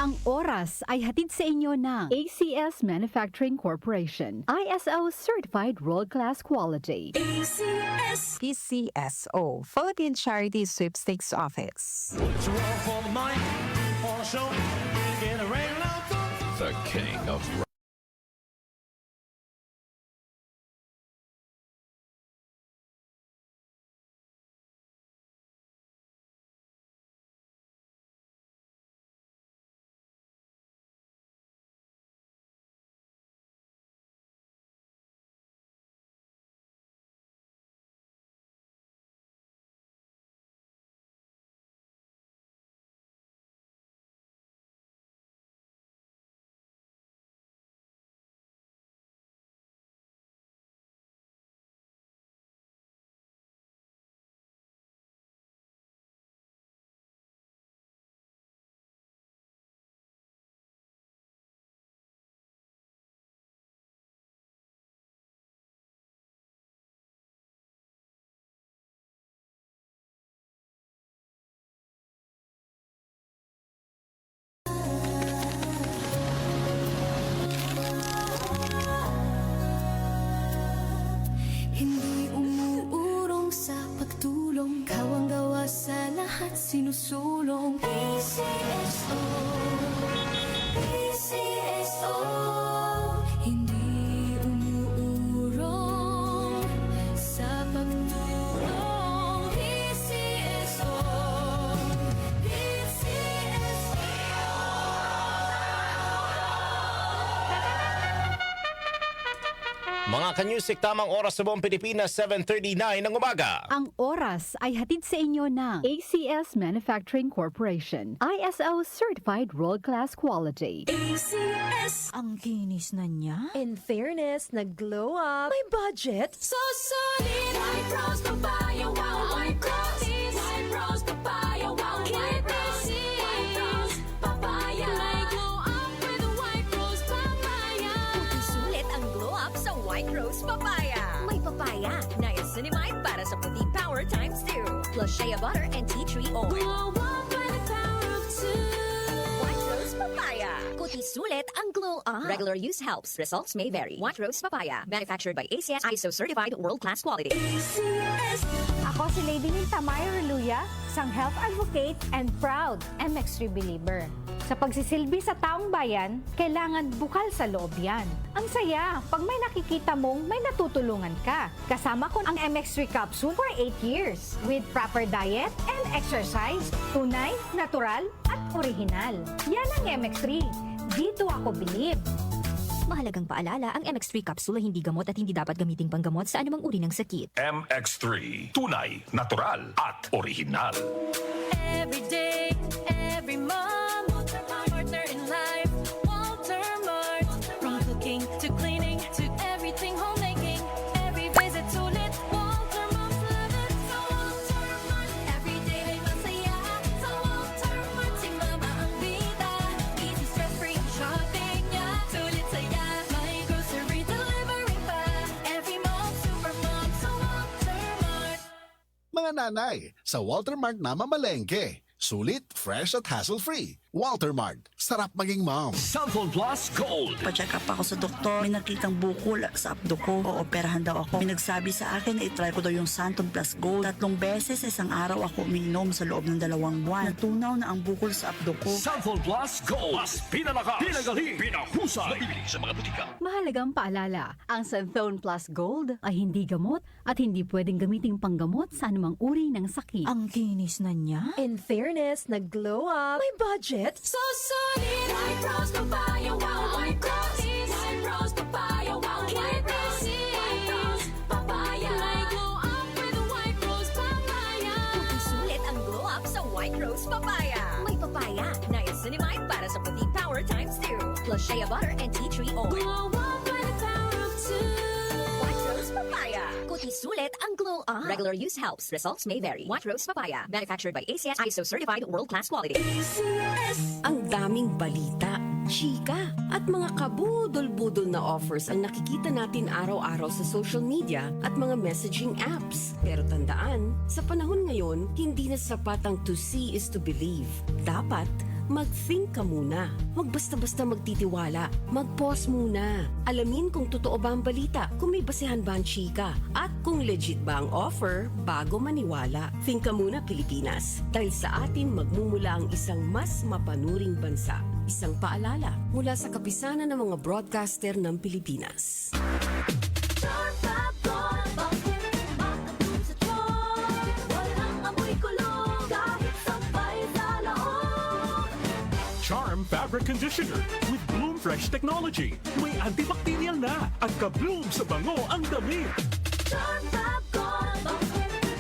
Ang oras ay hatid sa inyo ng ACS Manufacturing Corporation. ISO Certified World-Class Quality. ACS PCSO, Philippine Charity Sweepstakes Office. The king of Hindi umuurong sa pagtulong, kawang gawa sa lahat sinusulong. PCSO, PCSO. Hindi umuurong sa pagtulong. PCSO, PCSO. Mga ka-music, tamang oras sa buong Pilipinas, 7:39 ng umaga. Ang oras ay hatid sa inyo ng ACS Manufacturing Corporation. ISO Certified World-Class Quality. ACS. Ang kinis na niya. In fairness, nag-glow up. May budget. So solid, white rose papaya, wow, white rose, white rose papaya, wow, white rose, white rose papaya. May glow up with a white rose papaya. Sulit ang glow up sa White Rose Papaya. May papaya, niacinamide para sa puti power times 2. Plus shea butter and tea tree oil. Glow up by the power of two. White Rose Papaya. Kuti sulit ang glow up. Regular use helps. Results may vary. White Rose Papaya. Manufactured by ACS ISO Certified World-Class Quality. ACS. Ako si Lady Ninta Mayo Reluya, isang health advocate and proud MX3 believer. Sa pagsisilbi sa taong bayan, kailangan bukal sa loob yan. Ang saya, pag may nakikita mong may natutulungan ka. Kasama ko ang MX3 capsule for 8 years with proper diet and exercise. Tunay, natural, at original. Yan ang MX3. Dito ako believe. Mahalagang paalala, ang MX3 capsule ay hindi gamot at hindi dapat gamiting panggamot sa anumang uri ng sakit. MX3, tunay, natural at original. Every day, every month, partner in life, Walter Mart. From cooking to cleaning to everything homemaking, every visit sulit, Walter Mart love it. Sa Walter Mart, every day ay masaya. Sa Walter Mart, si mama ang bida. Easy stress-free ang shopping niya. Sulit saya, may grocery delivery pa. Every mom, super mom, sa Walter Mart. Mga nanay, sa Walter Mart na mamalengke. Sulit, fresh at hassle-free. Walter Mart, sarap maging mom. Sample Plus Gold. Pa-check up ako sa doktor, may nakitang bukol sa abdo ko. Ooperahan daw ako. May nagsabi sa akin na itry ko daw yung Santon Plus Gold. 3 beses sa isang araw ako umiinom sa loob ng 2 buwan. Natunaw na ang bukol sa abdo ko. Sample Plus Gold. Mas pinalakas, pinagaling, pinahusay. Mabibili sa mga butika. Mahalagang paalala, ang Santhone Plus Gold ay hindi gamot at hindi pwedeng gamiting panggamot sa anumang uri ng sakit. Ang kinis na niya. In fairness, nag-glow up. May budget. So solid, white rose papaya, wow, white rose, white rose papaya, wow, white rose, white rose papaya. May glow up with a white rose papaya. Kuti sulit ang glow up sa White Rose Papaya. May papaya, niacinamide para sa puti power times 2. Plus shea butter and tea tree oil. Glow up by the power of two. White Rose Papaya. Kuti sulit ang glow up. Regular use helps. Results may vary. White Rose Papaya. Manufactured by ACS ISO Certified World-Class Quality. Ang daming balita, chika, at mga kabudol-budol na offers ang nakikita natin araw-araw sa social media at mga messaging apps. Pero tandaan, sa panahon ngayon, hindi na sapat ang to see is to believe. Dapat, mag-think ka muna. Huwag basta-basta magtitiwala. Mag-pause muna. Alamin kung totoo ba ang balita, kung may basehan ba ang chika, at kung legit ba ang offer bago maniwala. Think ka muna, Pilipinas. Dahil sa atin magmumula ang isang mas mapanuring bansa. Isang paalala mula sa kapisanan ng mga broadcaster ng Pilipinas. Charm Fabric Conditioner with Bloom Fresh Technology. May antibacterial na at ka-bloom sa bango ang damit. Charm Fab Gold,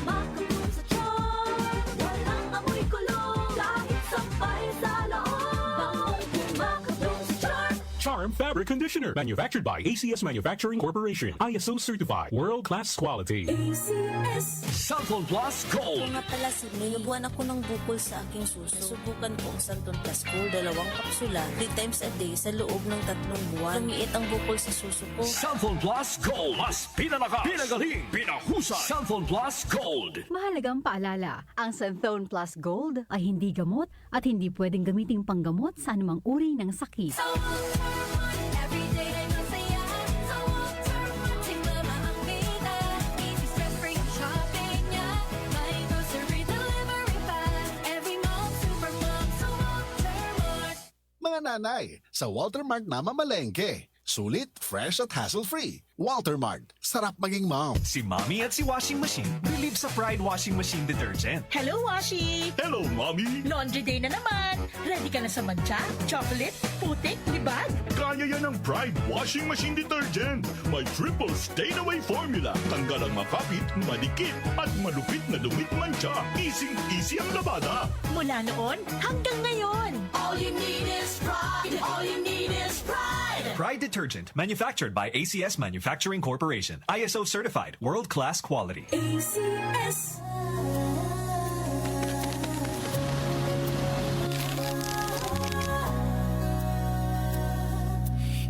makabloom sa charm. Walang amoy kulong, kahit sampay sa loob. Makabloom sa charm. Charm Fabric Conditioner. Manufactured by ACS Manufacturing Corporation. ISO certified. World-class quality. ACS. Cellphone Plus Gold. Nga pala, Sidney, nabuwan ako ng bukol sa aking suso. Subukan ko ang Santon Plus Gold, 2 kapsula, 3 times a day sa loob ng 3 buwan. Lumiit ang bukol sa suso ko. Cellphone Plus Gold. Mas pinalakas, pinagaling, pinahusay. Cellphone Plus Gold. Mahalagang paalala, ang Santhone Plus Gold ay hindi gamot at hindi pwedeng gamiting panggamot sa anumang uri ng sakit. Sa Walter everyday ay masaya. Sa Walter tingnan ang kita. Easy stress-free ang shopping niya. May grocery delivery pa. Every mall, supermall, sa Walter Mart. Mga nanay, sa Walter Mart na mamalengke. Sulit, fresh at hassle-free. Walter Mart, sarap maging mom. Si Mommy at si Washing Machine believe sa Pride Washing Machine Detergent. Hello, Washi! Hello, Mommy! Laundry day na naman! Ready ka na sa mancha, chocolate, putik, libag? Kaya yan ang Pride Washing Machine Detergent. May triple stain-away formula. Tanggal ang makapit, malikit, at malupit na dumit mancha. Easy ang labada. Mula noon hanggang ngayon! All you need is pride. All you need is pride. Pride Detergent, manufactured by ACS Manufacturing Corporation. ISO certified, world-class quality. ACS.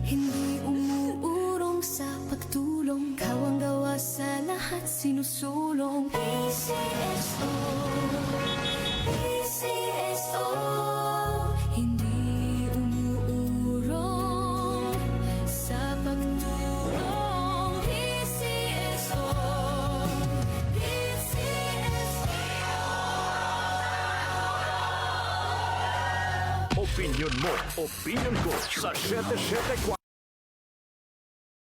Hindi umuurong sa pagtulong. Kawang gawa sa lahat sinusulong. ACSO. ACSO. Hindi umuurong sa pagtulong. ACSO. Opinion mo, opinion ko sa 774